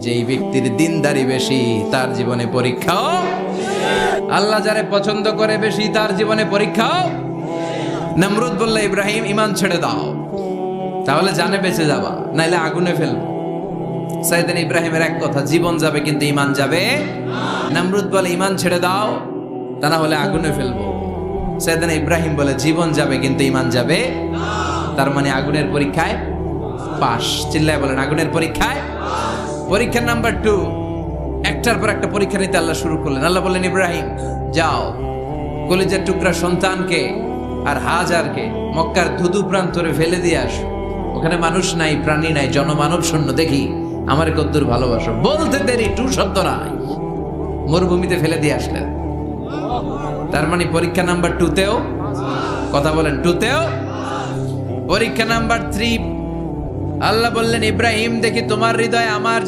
যেই ব্যক্তির দিনদারি বেশি তার জীবনে পরীক্ষাও, আল্লাহ যারে পছন্দ করে বেশি তার জীবনে পরীক্ষাও। নমরুদ বলল, ইব্রাহিম ঈমান ছেড়ে দাও, তাহলে জানে বেঁচে যাবা, নাইলে আগুনে ফেলবো। সাইয়েদনা ইব্রাহিমের এক কথা, জীবন যাবে কিন্তু ঈমান যাবে। নমরুদ বলে, ঈমান ছেড়ে দাও, তা না হলে আগুনে ফেলবো। সাইয়েদনা ইব্রাহিম বলে, জীবন যাবে কিন্তু ঈমান যাবে। তার মানে আগুনের পরীক্ষায় পাস। চিল্লায় বলেন, আগুনের পরীক্ষায়। পরীক্ষা নাম্বার 2, একটার পর একটা পরীক্ষা নিতে আল্লাহ শুরু করলেন। আল্লাহ বললেন, ইব্রাহিম যাও, কলিজার টুকরা সন্তানকে আর হাজারকে মক্কার ধুধু প্রান্তরে ফেলে দিয়ে আসো। ওখানে মানুষ নাই, প্রাণী নাই, জনমানব শূন্য, দেখি আমার কদ্দুর ভালোবাসো। বলতে দেরি, টু শব্দ নাই, মরুভূমিতে ফেলে দিয়ে আসলেন। তার মানে পরীক্ষা নাম্বার 2তেও, কথা বলেন, 2তেও। পরীক্ষা নাম্বার 3, আল্লাহ বললেন, ইব্রাহিম দেখি তোমার হৃদয় আমার